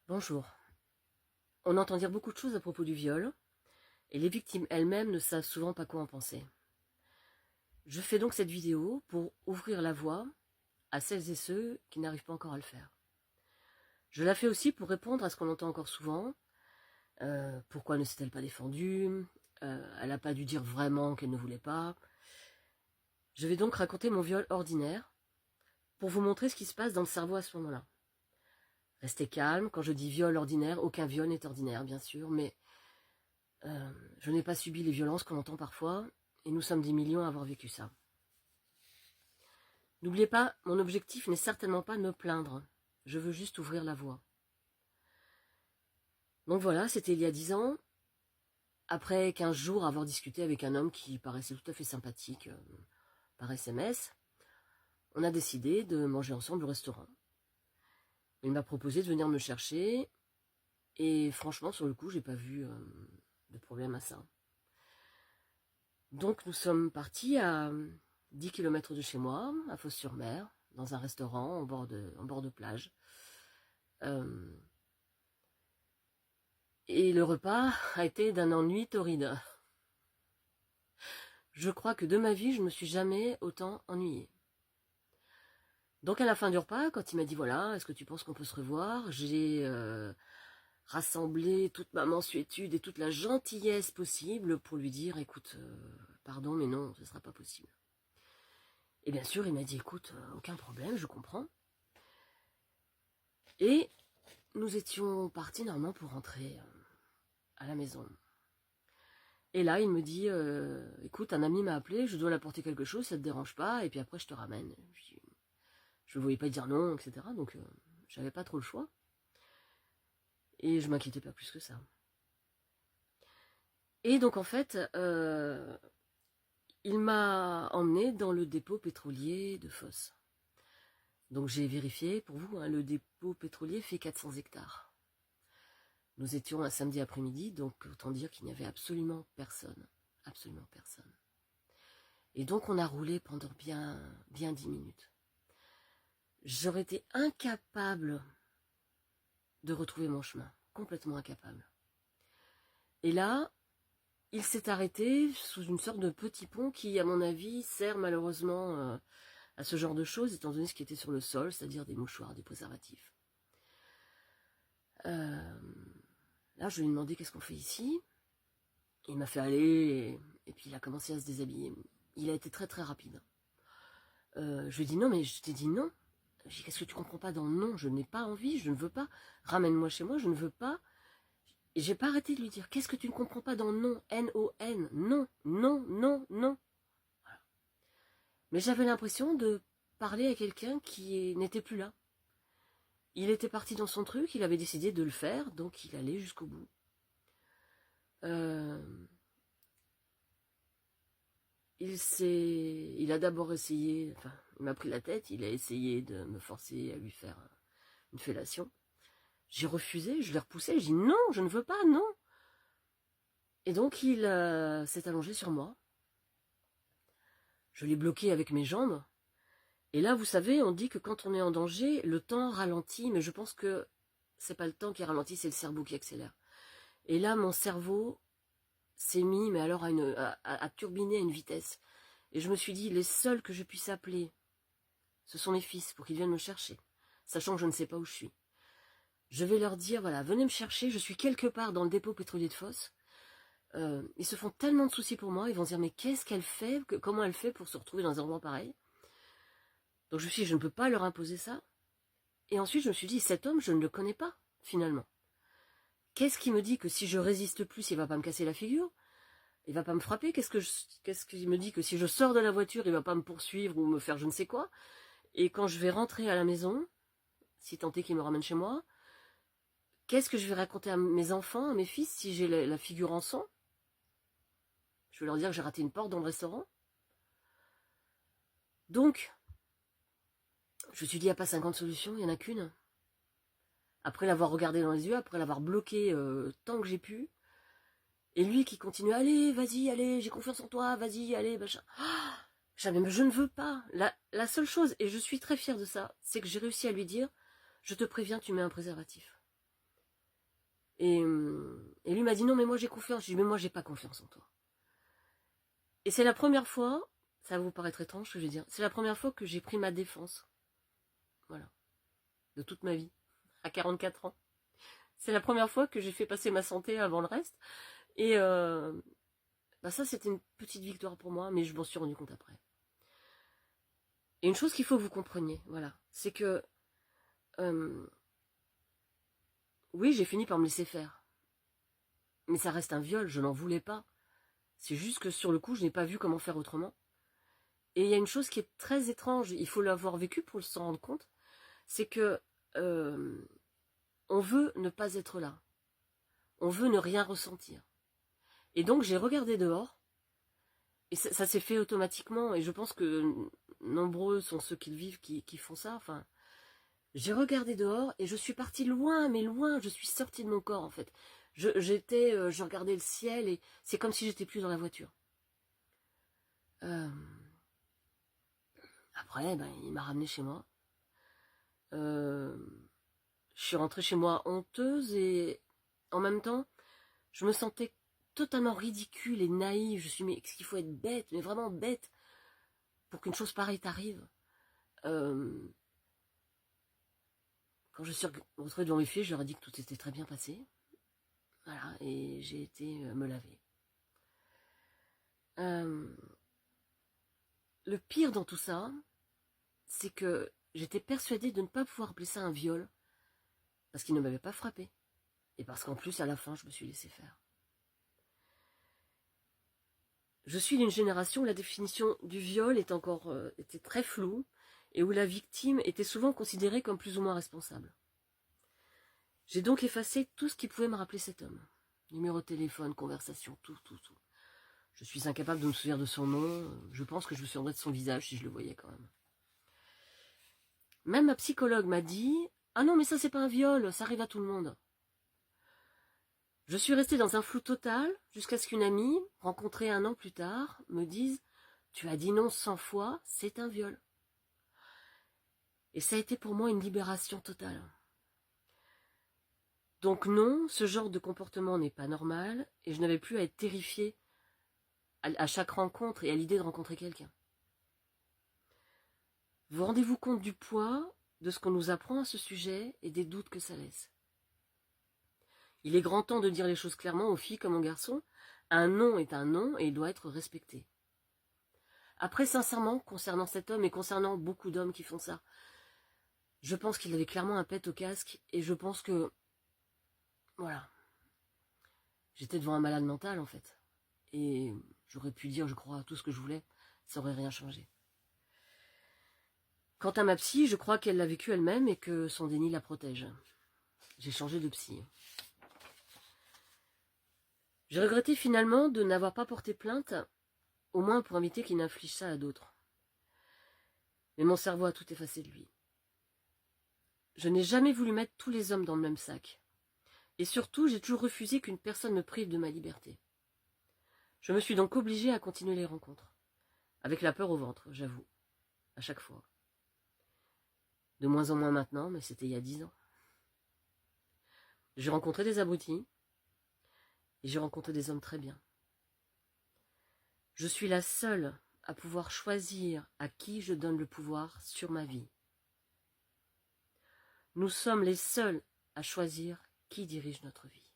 Bonjour. On entend dire beaucoup de choses à propos du viol, et les victimes elles-mêmes ne savent souvent pas quoi en penser. Je fais donc cette vidéo pour ouvrir la voie à celles et ceux qui n'arrivent pas encore à le faire. Je la fais aussi pour répondre à ce qu'on entend encore souvent. Pourquoi ne s'est-elle pas défendue? Elle n'a pas dû dire vraiment qu'elle ne voulait pas. Je vais donc raconter mon viol ordinaire pour vous montrer ce qui se passe dans le cerveau à ce moment-là. Restez calme, quand je dis viol ordinaire, aucun viol n'est ordinaire bien sûr, mais je n'ai pas subi les violences qu'on entend parfois, et nous sommes des millions à avoir vécu ça. N'oubliez pas, mon objectif n'est certainement pas de me plaindre, je veux juste ouvrir la voie. Donc voilà, c'était il y a 10 ans, après 15 jours à avoir discuté avec un homme qui paraissait tout à fait sympathique par SMS, on a décidé de manger ensemble au restaurant. Il m'a proposé de venir me chercher, et franchement, sur le coup, j'ai pas vu de problème à ça. Donc nous sommes partis à 10 km de chez moi, à Fos-sur-Mer, dans un restaurant en bord de plage. Et le repas a été d'un ennui torride. Je crois que de ma vie, je ne me suis jamais autant ennuyée. Donc à la fin du repas, quand il m'a dit voilà, est-ce que tu penses qu'on peut se revoir, j'ai rassemblé toute ma mansuétude et toute la gentillesse possible pour lui dire écoute, pardon mais non, ce ne sera pas possible. Et bien sûr, il m'a dit écoute, aucun problème, je comprends. Et nous étions partis normalement pour rentrer à la maison. Et là, il me dit écoute, un ami m'a appelé, je dois l'apporter quelque chose, ça te dérange pas, et puis après je te ramène. Je ne voyais pas dire non, etc. Donc j'avais pas trop le choix. Et je m'inquiétais pas plus que ça. Et donc en fait, il m'a emmené dans le dépôt pétrolier de Fos. Donc j'ai vérifié pour vous, le dépôt pétrolier fait 400 hectares. Nous étions un samedi après-midi, donc autant dire qu'il n'y avait absolument personne. Absolument personne. Et donc on a roulé pendant bien 10 minutes. J'aurais été incapable de retrouver mon chemin. Complètement incapable. Et là, il s'est arrêté sous une sorte de petit pont qui, à mon avis, sert malheureusement à ce genre de choses, étant donné ce qui était sur le sol, c'est-à-dire des mouchoirs, des préservatifs. Là, je lui ai demandé qu'est-ce qu'on fait ici. Il m'a fait aller, et puis il a commencé à se déshabiller. Il a été très très rapide. Je lui ai dit non, mais je t'ai dit non. Je lui ai dit qu'est-ce que tu comprends pas dans non, je n'ai pas envie, je ne veux pas. Ramène-moi chez moi, je ne veux pas. Et j'ai pas arrêté de lui dire qu'est-ce que tu ne comprends pas dans non, N-O-N, non, non, non, non. Voilà. Mais j'avais l'impression de parler à quelqu'un qui n'était plus là. Il était parti dans son truc, il avait décidé de le faire, donc il allait jusqu'au bout. Il a d'abord essayé, enfin, il m'a pris la tête, il a essayé de me forcer à lui faire une fellation. J'ai refusé, je l'ai repoussé, j'ai dit non, je ne veux pas, non. Et donc il s'est allongé sur moi. Je l'ai bloqué avec mes jambes. Et là, vous savez, on dit que quand on est en danger, le temps ralentit, mais je pense que c'est pas le temps qui ralentit, c'est le cerveau qui accélère. Et là, mon cerveau s'est mis, mais alors à turbiner à une vitesse. Et je me suis dit, les seuls que je puisse appeler, ce sont mes fils, pour qu'ils viennent me chercher, sachant que je ne sais pas où je suis. Je vais leur dire, voilà, venez me chercher, je suis quelque part dans le dépôt pétrolier de Fos. Ils se font tellement de soucis pour moi, ils vont se dire, mais qu'est-ce qu'elle fait, comment elle fait pour se retrouver dans un endroit pareil? Donc je me suis dit, je ne peux pas leur imposer ça. Et ensuite, je me suis dit, cet homme, je ne le connais pas, finalement. Qu'est-ce qui me dit que si je résiste plus, il va pas me casser la figure? Il va pas me frapper? Qu'est-ce qui me dit que si je sors de la voiture, il va pas me poursuivre ou me faire je ne sais quoi? Et quand je vais rentrer à la maison, si tant est qu'il me ramène chez moi, qu'est-ce que je vais raconter à mes enfants, à mes fils, si j'ai la figure en sang? Je vais leur dire que j'ai raté une porte dans le restaurant? Donc, je me suis dit, il n'y a pas 50 solutions, il n'y en a qu'une. Après l'avoir regardé dans les yeux, après l'avoir bloqué tant que j'ai pu, et lui qui continue, allez, vas-y, allez, j'ai confiance en toi, vas-y, allez, machin. Je ne veux pas. La seule chose, et je suis très fière de ça, c'est que j'ai réussi à lui dire, je te préviens, tu mets un préservatif. Et lui m'a dit, non, mais moi j'ai confiance. Je lui ai dit, mais moi j'ai pas confiance en toi. Et c'est la première fois, ça va vous paraître étrange ce que je vais dire, c'est la première fois que j'ai pris ma défense. Voilà. De toute ma vie. À 44 ans. C'est la première fois que j'ai fait passer ma santé avant le reste. Et ça, c'était une petite victoire pour moi, mais je m'en suis rendu compte après. Et une chose qu'il faut que vous compreniez, voilà, c'est que oui, j'ai fini par me laisser faire. Mais ça reste un viol, je n'en voulais pas. C'est juste que sur le coup, je n'ai pas vu comment faire autrement. Et il y a une chose qui est très étrange, il faut l'avoir vécu pour s'en rendre compte, c'est que on veut ne pas être là. On veut ne rien ressentir. Et donc j'ai regardé dehors, et ça s'est fait automatiquement, et je pense que nombreux sont ceux qui le vivent, qui font ça. Enfin, j'ai regardé dehors, et je suis partie loin, mais loin, je suis sortie de mon corps en fait. Je regardais le ciel, et c'est comme si j'étais plus dans la voiture. Après, il m'a ramené chez moi. Je suis rentrée chez moi honteuse, et en même temps, je me sentais totalement ridicule et naïve. Je suis mais est-ce qu'il faut être bête, mais vraiment bête, pour qu'une chose pareille t'arrive. Quand je suis retrouvée devant mes filles, je leur ai dit que tout était très bien passé. Voilà, et j'ai été me laver. Le pire dans tout ça, c'est que j'étais persuadée de ne pas pouvoir appeler ça un viol, parce qu'il ne m'avait pas frappé. Et parce qu'en plus, à la fin, je me suis laissée faire. Je suis d'une génération où la définition du viol était très floue, et où la victime était souvent considérée comme plus ou moins responsable. J'ai donc effacé tout ce qui pouvait me rappeler cet homme. Numéro de téléphone, conversation, tout. Je suis incapable de me souvenir de son nom. Je pense que je me souviendrais de son visage si je le voyais quand même. Même ma psychologue m'a dit « Ah non, mais ça c'est pas un viol, ça arrive à tout le monde. » Je suis restée dans un flou total jusqu'à ce qu'une amie, rencontrée 1 an plus tard, me dise « Tu as dit non 100 fois, c'est un viol. » Et ça a été pour moi une libération totale. Donc non, ce genre de comportement n'est pas normal, et je n'avais plus à être terrifiée à chaque rencontre et à l'idée de rencontrer quelqu'un. Vous rendez-vous compte du poids de ce qu'on nous apprend à ce sujet et des doutes que ça laisse. Il est grand temps de dire les choses clairement aux filles comme aux garçons. Un non est un non et il doit être respecté. Après, sincèrement, concernant cet homme et concernant beaucoup d'hommes qui font ça, je pense qu'il avait clairement un pet au casque et je pense que, voilà, j'étais devant un malade mental en fait. Et j'aurais pu dire, je crois, tout ce que je voulais, ça aurait rien changé. Quant à ma psy, je crois qu'elle l'a vécu elle-même et que son déni la protège. J'ai changé de psy. J'ai regretté finalement de n'avoir pas porté plainte, au moins pour éviter qu'il n'inflige ça à d'autres. Mais mon cerveau a tout effacé de lui. Je n'ai jamais voulu mettre tous les hommes dans le même sac. Et surtout, j'ai toujours refusé qu'une personne me prive de ma liberté. Je me suis donc obligée à continuer les rencontres. Avec la peur au ventre, j'avoue. À chaque fois. De moins en moins maintenant, mais c'était il y a 10 ans. J'ai rencontré des abrutis. Et j'ai rencontré des hommes très bien. Je suis la seule à pouvoir choisir à qui je donne le pouvoir sur ma vie. Nous sommes les seuls à choisir qui dirige notre vie.